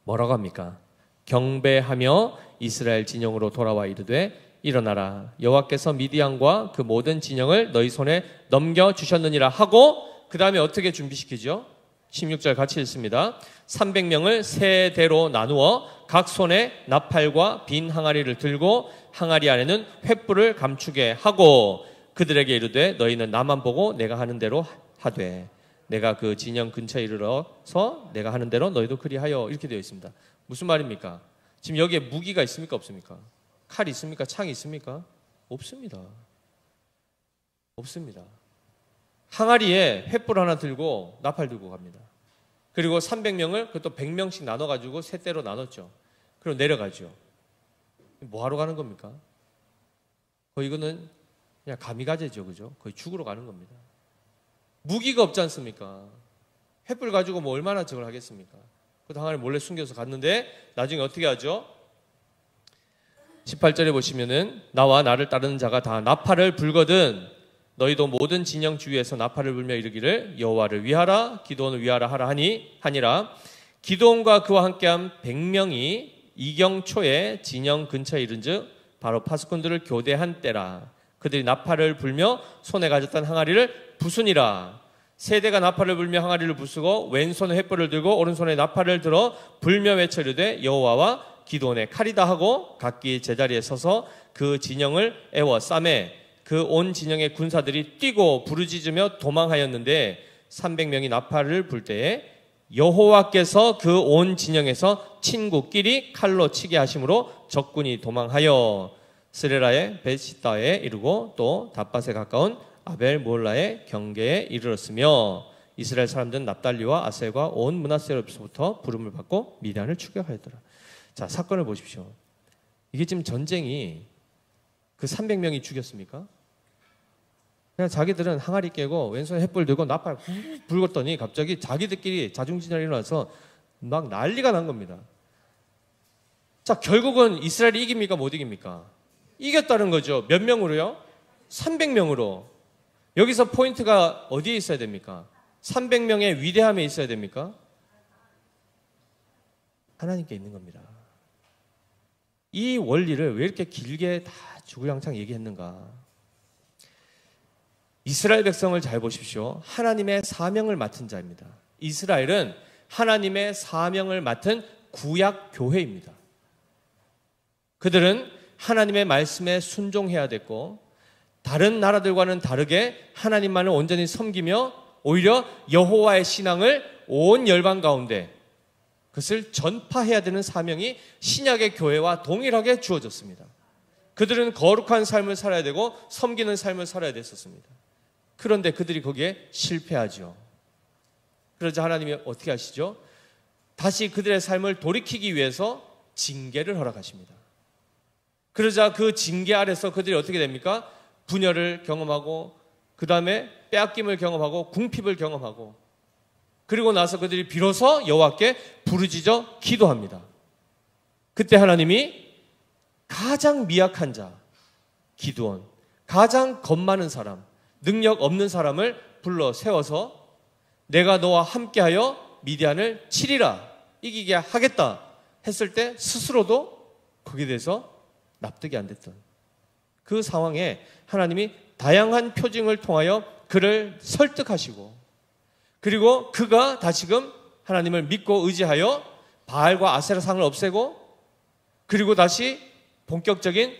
뭐라고 합니까? 경배하며 이스라엘 진영으로 돌아와 이르되 일어나라. 여호와께서 미디안과 그 모든 진영을 너희 손에 넘겨주셨느니라 하고 그 다음에 어떻게 준비시키죠? 16절 같이 읽습니다. 300명을 세 대로 나누어 각 손에 나팔과 빈 항아리를 들고 항아리 안에는 횃불을 감추게 하고 그들에게 이르되 너희는 나만 보고 내가 하는 대로 하되 내가 그 진영 근처에 이르러서 내가 하는 대로 너희도 그리하여 이렇게 되어 있습니다. 무슨 말입니까? 지금 여기에 무기가 있습니까? 없습니까? 칼이 있습니까? 창이 있습니까? 없습니다. 없습니다. 항아리에 횃불 하나 들고 나팔 들고 갑니다. 그리고 300명을 그것도 100명씩 나눠가지고 세 대로 나눴죠. 그리고 내려가죠. 뭐 하러 가는 겁니까? 거의 이거는 그냥 가미가제죠. 그죠? 거의 죽으러 가는 겁니다. 무기가 없지 않습니까? 횃불 가지고 뭐 얼마나 저걸 하겠습니까? 그 항아리 몰래 숨겨서 갔는데 나중에 어떻게 하죠? 18절에 보시면은 나와 나를 따르는 자가 다 나팔을 불거든 너희도 모든 진영 주위에서 나팔을 불며 이르기를 여호와를 위하라 기드온을 위하라 하라 하니라. 기드온과 그와 함께한 100명이 이경초에 진영 근처에 이른즉 바로 파수꾼들을 교대한 때라. 그들이 나팔을 불며 손에 가졌던 항아리를 부수니라. 세대가 나팔을 불며 항아리를 부수고 왼손에 횃불을 들고 오른손에 나팔을 들어 불며 외쳐 이르되 여호와와 기드온의 칼이다 하고 각기 제자리에 서서 그 진영을 애워 싸매 그 온 진영의 군사들이 뛰고 부르짖으며 도망하였는데 300명이 나팔을 불 때에 여호와께서 그 온 진영에서 친구끼리 칼로 치게 하심으로 적군이 도망하여 스레라의 베시다에 이르고 또 닷밭에 가까운 아벨 모홀라의 경계에 이르렀으며 이스라엘 사람들은 납달리와 아셀과 온 므낫세로부터 부름을 받고 미디안을 추격하였더라. 자, 사건을 보십시오. 이게 지금 전쟁이 그 300명이 죽였습니까? 그냥 자기들은 항아리 깨고 왼손에 횃불 들고 나팔 후 불었더니 갑자기 자기들끼리 자중진열이 일어나서 막 난리가 난 겁니다. 자, 결국은 이스라엘이 이깁니까? 못 이깁니까? 이겼다는 거죠. 몇 명으로요? 300명으로. 여기서 포인트가 어디에 있어야 됩니까? 300명의 위대함에 있어야 됩니까? 하나님께 있는 겁니다. 이 원리를 왜 이렇게 길게 다 주구장창 얘기했는가? 이스라엘 백성을 잘 보십시오. 하나님의 사명을 맡은 자입니다. 이스라엘은 하나님의 사명을 맡은 구약 교회입니다. 그들은 하나님의 말씀에 순종해야 됐고 다른 나라들과는 다르게 하나님만을 온전히 섬기며 오히려 여호와의 신앙을 온 열방 가운데 그것을 전파해야 되는 사명이 신약의 교회와 동일하게 주어졌습니다. 그들은 거룩한 삶을 살아야 되고 섬기는 삶을 살아야 됐었습니다. 그런데 그들이 거기에 실패하죠. 그러자 하나님이 어떻게 하시죠? 다시 그들의 삶을 돌이키기 위해서 징계를 허락하십니다. 그러자 그 징계 아래서 그들이 어떻게 됩니까? 분열을 경험하고 그 다음에 빼앗김을 경험하고 궁핍을 경험하고 그리고 나서 그들이 비로소 여호와께 부르짖어 기도합니다. 그때 하나님이 가장 미약한 자 기드온, 가장 겁 많은 사람, 능력 없는 사람을 불러 세워서 내가 너와 함께하여 미디안을 치리라, 이기게 하겠다 했을 때 스스로도 거기에 대해서 납득이 안 됐던 그 상황에 하나님이 다양한 표징을 통하여 그를 설득하시고 그리고 그가 다시금 하나님을 믿고 의지하여 바알과 아세라 상을 없애고 그리고 다시 본격적인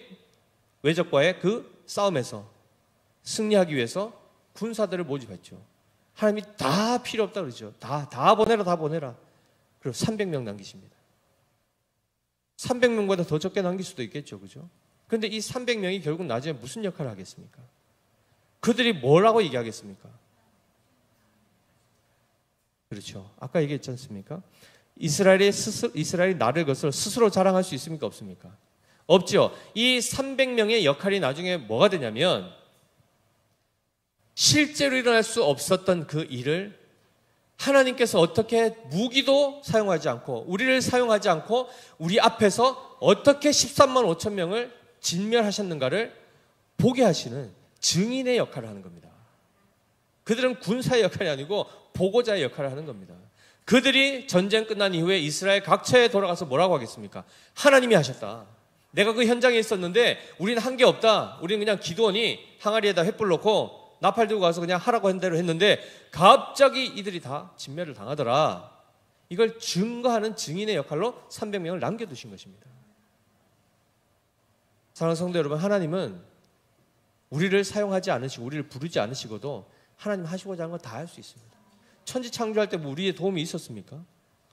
외적과의 그 싸움에서 승리하기 위해서 군사들을 모집했죠. 하나님이 다 필요 없다 그러죠. 다 보내라, 다 보내라. 그리고 300명 남기십니다. 300명보다 더 적게 남길 수도 있겠죠. 그죠? 그런데 이 300명이 결국 나중에 무슨 역할을 하겠습니까? 그들이 뭐라고 얘기하겠습니까? 그렇죠. 아까 얘기했지 않습니까? 이스라엘이 나를 것을 스스로 자랑할 수 있습니까? 없습니까? 없죠. 이 300명의 역할이 나중에 뭐가 되냐면 실제로 일어날 수 없었던 그 일을 하나님께서 어떻게 무기도 사용하지 않고 우리를 사용하지 않고 우리 앞에서 어떻게 13만 5천 명을 진멸하셨는가를 보게 하시는 증인의 역할을 하는 겁니다. 그들은 군사의 역할이 아니고 보고자의 역할을 하는 겁니다. 그들이 전쟁 끝난 이후에 이스라엘 각처에 돌아가서 뭐라고 하겠습니까? 하나님이 하셨다. 내가 그 현장에 있었는데 우리는 한 게 없다. 우리는 그냥 기드온이 항아리에다 횃불 놓고 나팔 들고 가서 그냥 하라고 한 대로 했는데 갑자기 이들이 다 진멸을 당하더라. 이걸 증거하는 증인의 역할로 300명을 남겨두신 것입니다. 사랑하는 성도 여러분, 하나님은 우리를 사용하지 않으시고 우리를 부르지 않으시고도 하나님 하시고자 하는 건 다 할 수 있습니다. 천지 창조할 때 뭐 우리의 도움이 있었습니까?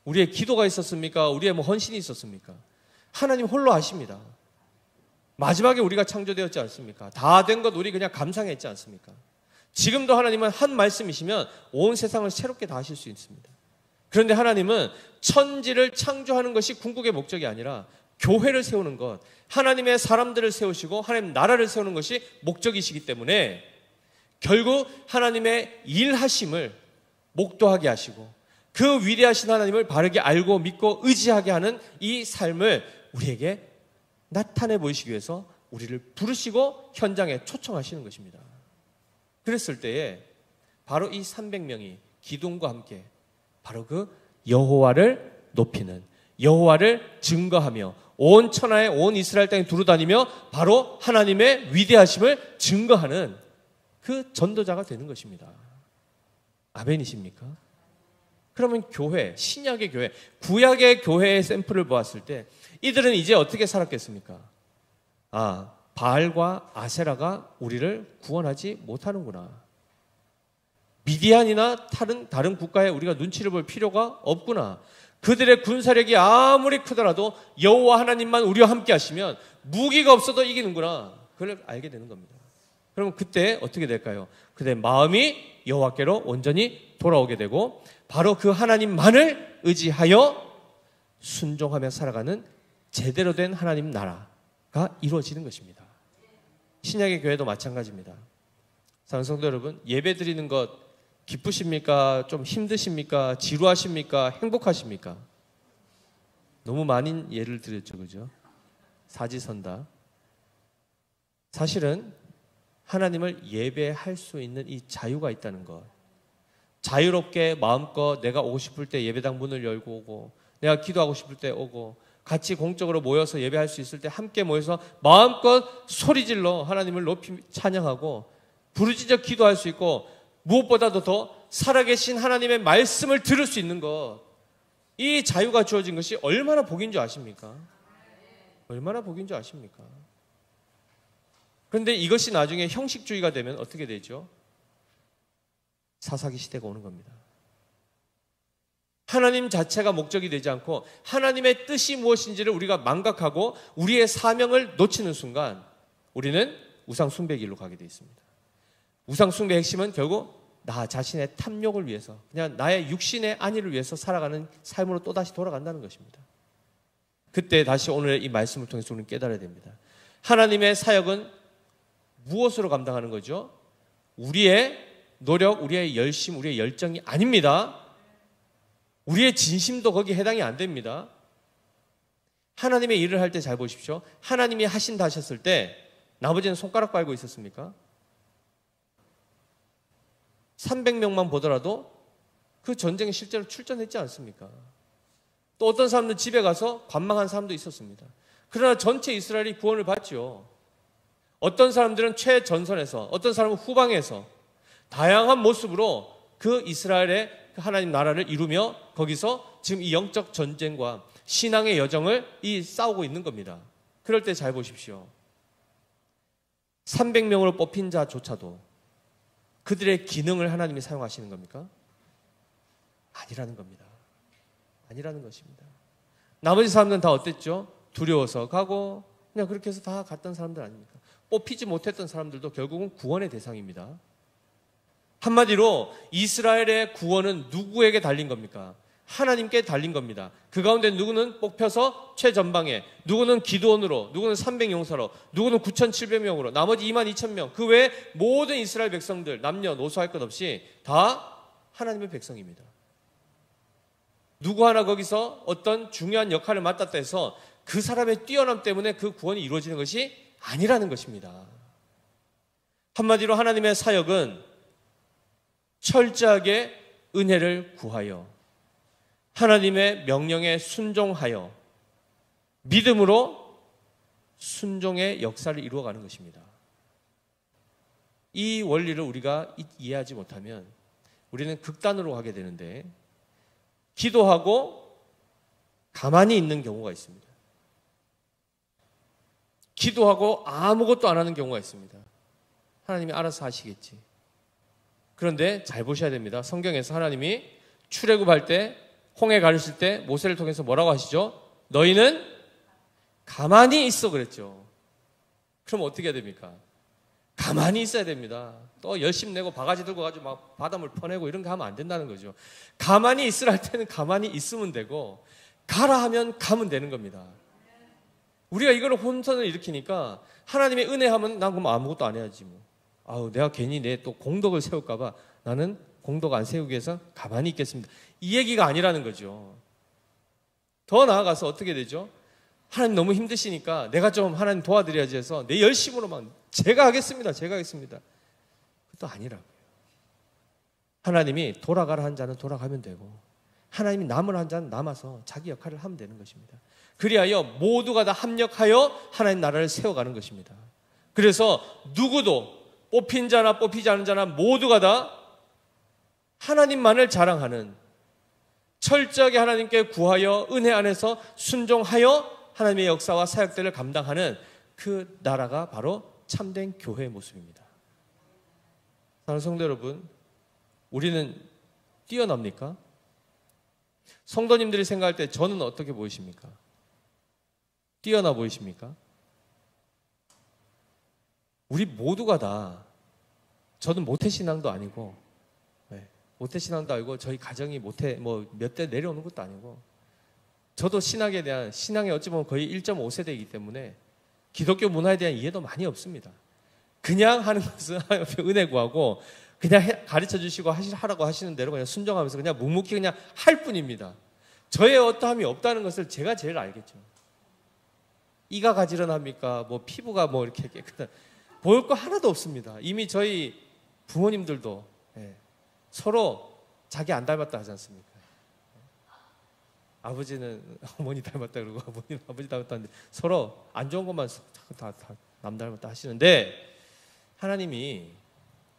우리의 기도가 있었습니까? 우리의 뭐 헌신이 있었습니까? 하나님 홀로 아십니다. 마지막에 우리가 창조되었지 않습니까? 다 된 것 우리 그냥 감상했지 않습니까? 지금도 하나님은 한 말씀이시면 온 세상을 새롭게 다 하실 수 있습니다. 그런데 하나님은 천지를 창조하는 것이 궁극의 목적이 아니라 교회를 세우는 것, 하나님의 사람들을 세우시고 하나님 나라를 세우는 것이 목적이시기 때문에 결국 하나님의 일하심을 목도하게 하시고 그 위대하신 하나님을 바르게 알고 믿고 의지하게 하는 이 삶을 우리에게 나타내 보이시기 위해서 우리를 부르시고 현장에 초청하시는 것입니다. 그랬을 때에 바로 이 300명이 기둥과 함께 바로 그 여호와를 높이는, 여호와를 증거하며 온 천하에 온 이스라엘 땅에 두루다니며 바로 하나님의 위대하심을 증거하는 그 전도자가 되는 것입니다. 아멘이십니까? 그러면 교회, 신약의 교회, 구약의 교회의 샘플을 보았을 때 이들은 이제 어떻게 살았겠습니까? 바알과 아세라가 우리를 구원하지 못하는구나. 미디안이나 다른 국가에 우리가 눈치를 볼 필요가 없구나. 그들의 군사력이 아무리 크더라도 여호와 하나님만 우리와 함께 하시면 무기가 없어도 이기는구나. 그걸 알게 되는 겁니다. 그럼 그때 어떻게 될까요? 그때 마음이 여호와께로 온전히 돌아오게 되고 바로 그 하나님만을 의지하여 순종하며 살아가는 제대로 된 하나님 나라가 이루어지는 것입니다. 신약의 교회도 마찬가지입니다. 사랑하는 성도 여러분, 예배 드리는 것 기쁘십니까? 좀 힘드십니까? 지루하십니까? 행복하십니까? 너무 많은 예를 드렸죠, 그죠? 사지선다. 사실은 하나님을 예배할 수 있는 이 자유가 있다는 것. 자유롭게 마음껏 내가 오고 싶을 때 예배당 문을 열고 오고, 내가 기도하고 싶을 때 오고, 같이 공적으로 모여서 예배할 수 있을 때 함께 모여서 마음껏 소리질러 하나님을 높이 찬양하고 부르짖어 기도할 수 있고, 무엇보다도 더 살아계신 하나님의 말씀을 들을 수 있는 것, 이 자유가 주어진 것이 얼마나 복인 줄 아십니까? 얼마나 복인 줄 아십니까? 그런데 이것이 나중에 형식주의가 되면 어떻게 되죠? 사사기 시대가 오는 겁니다. 하나님 자체가 목적이 되지 않고 하나님의 뜻이 무엇인지를 우리가 망각하고 우리의 사명을 놓치는 순간 우리는 우상 숭배의 길로 가게 되어 있습니다. 우상 숭배의 핵심은 결국 나 자신의 탐욕을 위해서, 그냥 나의 육신의 안위를 위해서 살아가는 삶으로 또다시 돌아간다는 것입니다. 그때 다시 오늘의 이 말씀을 통해서 우리는 깨달아야 됩니다. 하나님의 사역은 무엇으로 감당하는 거죠? 우리의 노력, 우리의 열심, 우리의 열정이 아닙니다. 우리의 진심도 거기에 해당이 안 됩니다. 하나님의 일을 할 때 잘 보십시오. 하나님이 하신다 하셨을 때 나머지는 손가락 빨고 있었습니까? 300명만 보더라도 그 전쟁에 실제로 출전했지 않습니까? 또 어떤 사람들 집에 가서 관망한 사람도 있었습니다. 그러나 전체 이스라엘이 구원을 받죠. 어떤 사람들은 최전선에서, 어떤 사람은 후방에서 다양한 모습으로 그 이스라엘의 하나님 나라를 이루며 거기서 지금 이 영적 전쟁과 신앙의 여정을 싸우고 있는 겁니다. 그럴 때 잘 보십시오. 300명으로 뽑힌 자조차도 그들의 기능을 하나님이 사용하시는 겁니까? 아니라는 겁니다. 아니라는 것입니다. 나머지 사람들은 다 어땠죠? 두려워서 가고 그냥 그렇게 해서 다 갔던 사람들 아닙니까? 뽑히지 못했던 사람들도 결국은 구원의 대상입니다. 한마디로 이스라엘의 구원은 누구에게 달린 겁니까? 하나님께 달린 겁니다. 그 가운데 누구는 뽑혀서 최전방에, 누구는 기드온으로, 누구는 300용사로, 누구는 9,700명으로, 나머지 22,000명, 그 외에 모든 이스라엘 백성들, 남녀노소 할 것 없이 다 하나님의 백성입니다. 누구 하나 거기서 어떤 중요한 역할을 맡았다 해서 그 사람의 뛰어남 때문에 그 구원이 이루어지는 것이 아니라는 것입니다. 한마디로 하나님의 사역은 철저하게 은혜를 구하여 하나님의 명령에 순종하여 믿음으로 순종의 역사를 이루어가는 것입니다. 이 원리를 우리가 이해하지 못하면 우리는 극단으로 가게 되는데, 기도하고 가만히 있는 경우가 있습니다. 기도하고 아무것도 안 하는 경우가 있습니다. 하나님이 알아서 하시겠지. 그런데 잘 보셔야 됩니다. 성경에서 하나님이 출애굽할 때, 홍해 가르칠 때 모세를 통해서 뭐라고 하시죠? 너희는 가만히 있어 그랬죠. 그럼 어떻게 해야 됩니까? 가만히 있어야 됩니다. 또 열심 내고 바가지 들고 가지고 막 바닷물 퍼내고 이런 거 하면 안 된다는 거죠. 가만히 있으라 할 때는 가만히 있으면 되고, 가라 하면 가면 되는 겁니다. 우리가 이걸 혼선을 일으키니까 하나님의 은혜 하면 난 그럼 아무것도 안 해야지 뭐. 아우, 내가 괜히 내 또 공덕을 세울까봐 나는 공덕 안 세우기 위해서 가만히 있겠습니다. 이 얘기가 아니라는 거죠. 더 나아가서 어떻게 되죠? 하나님 너무 힘드시니까 내가 좀 하나님 도와드려야지 해서 내 열심으로만 제가 하겠습니다. 그것도 아니라고요. 하나님이 돌아가라 한 자는 돌아가면 되고, 하나님이 남으라 한 자는 남아서 자기 역할을 하면 되는 것입니다. 그리하여 모두가 다 합력하여 하나님 나라를 세워가는 것입니다. 그래서 누구도 뽑힌 자나 뽑히지 않은 자나 모두가 다 하나님만을 자랑하는, 철저하게 하나님께 구하여 은혜 안에서 순종하여 하나님의 역사와 사역들을 감당하는 그 나라가 바로 참된 교회의 모습입니다. 사랑하는 성도 여러분, 우리는 뛰어납니까? 성도님들이 생각할 때 저는 어떻게 보이십니까? 뛰어나 보이십니까? 우리 모두가 다, 저는 모태신앙도 아니고, 모태신앙도 아니고, 저희 가정이 몇 대 내려오는 것도 아니고, 저도 신학에 대한, 신앙에 어찌 보면 거의 1.5세대이기 때문에 기독교 문화에 대한 이해도 많이 없습니다. 그냥 하는 것은 은혜 구하고 그냥 가르쳐 주시고 하라고 하시는 대로 그냥 순종하면서 그냥 묵묵히 그냥 할 뿐입니다. 저의 어떠함이 없다는 것을 제가 제일 알겠죠. 이가 가지런합니까? 피부가 이렇게 깨끗한, 보일 거 하나도 없습니다. 이미 저희 부모님들도 서로 자기 안 닮았다 하지 않습니까? 아버지는 어머니 닮았다 그러고 어머니는 아버지 닮았다 하는데 서로 안 좋은 것만 다 남 닮았다 하시는데, 하나님이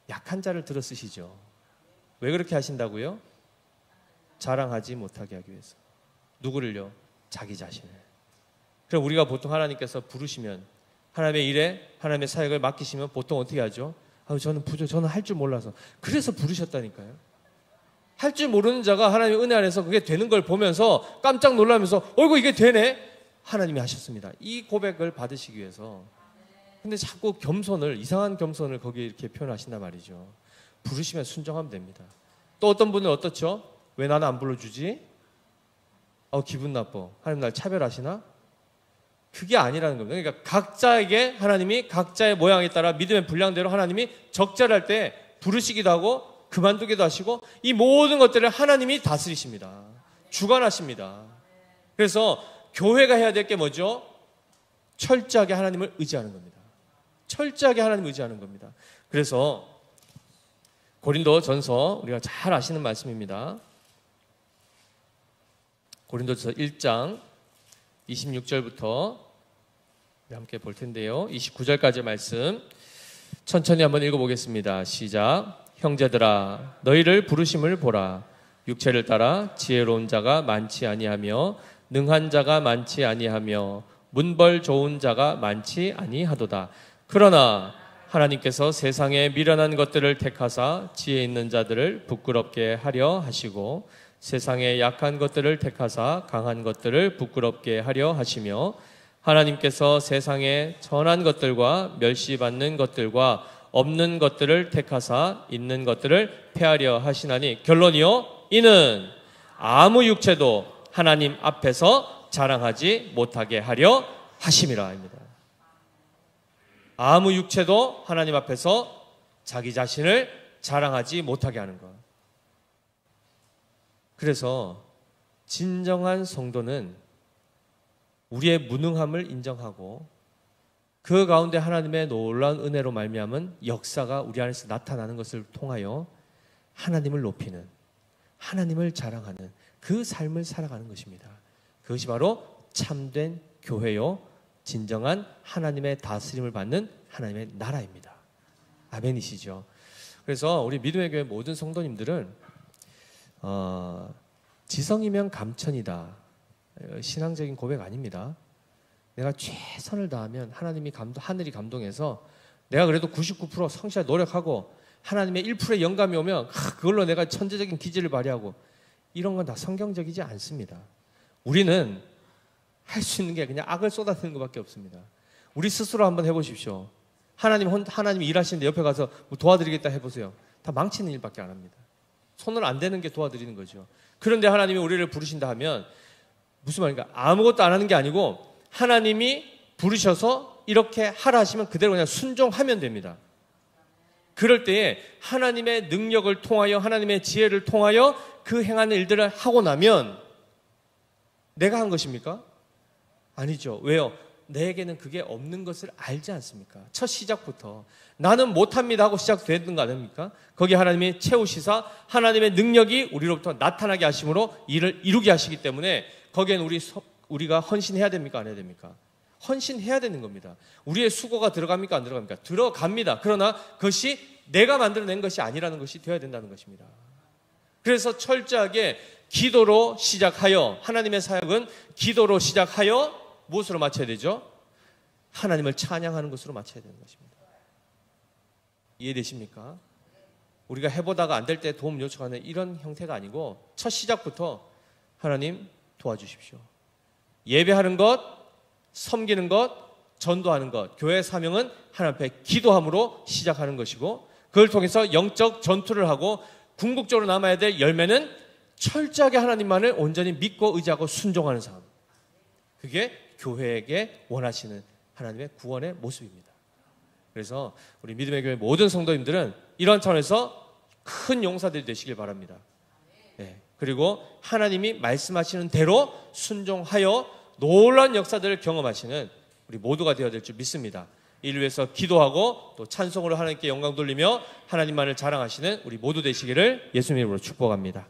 약한 자를 들어 쓰시죠. 왜 그렇게 하신다고요? 자랑하지 못하게 하기 위해서. 누구를요? 자기 자신을. 그럼 우리가 보통 하나님께서 부르시면, 하나님의 일에 하나님의 사역을 맡기시면 보통 어떻게 하죠? 저는 저는 할 줄 몰라서. 그래서 부르셨다니까요. 할 줄 모르는 자가 하나님의 은혜 안에서 그게 되는 걸 보면서 깜짝 놀라면서 어이구 이게 되네? 하나님이 하셨습니다. 이 고백을 받으시기 위해서. 근데 자꾸 겸손을, 이상한 겸손을 거기에 이렇게 표현하신단 말이죠. 부르시면 순종하면 됩니다. 또 어떤 분은 어떻죠? 왜 나는 안 불러주지? 기분 나빠. 하나님 날 차별하시나? 그게 아니라는 겁니다. 그러니까 각자에게 하나님이 각자의 모양에 따라 믿음의 분량대로 하나님이 적절할 때 부르시기도 하고 그만두기도 하시고, 이 모든 것들을 하나님이 다스리십니다. 주관하십니다. 그래서 교회가 해야 될 게 뭐죠? 철저하게 하나님을 의지하는 겁니다. 철저하게 하나님을 의지하는 겁니다. 그래서 고린도전서, 우리가 잘 아시는 말씀입니다. 고린도전서 1장 26절부터 함께 볼 텐데요. 29절까지 말씀 천천히 한번 읽어보겠습니다. 시작. 형제들아, 너희를 부르심을 보라. 육체를 따라 지혜로운 자가 많지 아니하며 능한 자가 많지 아니하며 문벌 좋은 자가 많지 아니하도다. 그러나 하나님께서 세상에 미련한 것들을 택하사 지혜 있는 자들을 부끄럽게 하려 하시고, 세상에 약한 것들을 택하사 강한 것들을 부끄럽게 하려 하시며, 하나님께서 세상에 천한 것들과 멸시받는 것들과 없는 것들을 택하사 있는 것들을 폐하려 하시나니, 결론이요, 이는 아무 육체도 하나님 앞에서 자랑하지 못하게 하려 하심이라 합니다. 아무 육체도 하나님 앞에서 자기 자신을 자랑하지 못하게 하는 것. 그래서 진정한 성도는 우리의 무능함을 인정하고 그 가운데 하나님의 놀라운 은혜로 말미암은 역사가 우리 안에서 나타나는 것을 통하여 하나님을 높이는, 하나님을 자랑하는 그 삶을 살아가는 것입니다. 그것이 바로 참된 교회요, 진정한 하나님의 다스림을 받는 하나님의 나라입니다. 아멘이시죠? 그래서 우리 믿음의 교회 모든 성도님들은 지성이면 감천이다, 신앙적인 고백 아닙니다. 내가 최선을 다하면 하늘이 감동해서 내가 그래도 99% 성실히 노력하고 하나님의 1%의 영감이 오면 그걸로 내가 천재적인 기질을 발휘하고, 이런 건 다 성경적이지 않습니다. 우리는 할 수 있는 게 그냥 악을 쏟아내는 것밖에 없습니다. 우리 스스로 한번 해보십시오. 하나님이 일하시는데 옆에 가서 뭐 도와드리겠다 해보세요. 다 망치는 일밖에 안 합니다. 손을 안 대는 게 도와드리는 거죠. 그런데 하나님이 우리를 부르신다 하면 무슨 말인가? 아무것도 안 하는 게 아니고 하나님이 부르셔서 이렇게 하라 하시면 그대로 그냥 순종하면 됩니다. 그럴 때에 하나님의 능력을 통하여, 하나님의 지혜를 통하여 그 행하는 일들을 하고 나면 내가 한 것입니까? 아니죠. 왜요? 내게는 그게 없는 것을 알지 않습니까? 첫 시작부터 나는 못합니다 하고 시작되는 거 아닙니까? 거기 하나님이 채우시사 하나님의 능력이 우리로부터 나타나게 하심으로 일을 이루게 하시기 때문에 거기에는 우리가 헌신해야 됩니까? 안 해야 됩니까? 헌신해야 되는 겁니다. 우리의 수고가 들어갑니까? 안 들어갑니까? 들어갑니다. 그러나 그것이 내가 만들어낸 것이 아니라는 것이 되어야 된다는 것입니다. 그래서 철저하게 기도로 시작하여, 하나님의 사역은 기도로 시작하여 무엇으로 마쳐야 되죠? 하나님을 찬양하는 것으로 마쳐야 되는 것입니다. 이해되십니까? 우리가 해보다가 안 될 때 도움 요청하는 이런 형태가 아니고 첫 시작부터 하나님 도와주십시오. 예배하는 것, 섬기는 것, 전도하는 것, 교회의 사명은 하나님 앞에 기도함으로 시작하는 것이고, 그걸 통해서 영적 전투를 하고 궁극적으로 남아야 될 열매는 철저하게 하나님만을 온전히 믿고 의지하고 순종하는 삶. 그게 교회에게 원하시는 하나님의 구원의 모습입니다. 그래서 우리 믿음의 교회 모든 성도님들은 이런 차원에서 큰 용사들이 되시길 바랍니다. 네. 그리고 하나님이 말씀하시는 대로 순종하여 놀라운 역사들을 경험하시는 우리 모두가 되어야 될 줄 믿습니다. 이를 위해서 기도하고 또 찬송으로 하나님께 영광 돌리며 하나님만을 자랑하시는 우리 모두 되시기를 예수님 이름으로 축복합니다.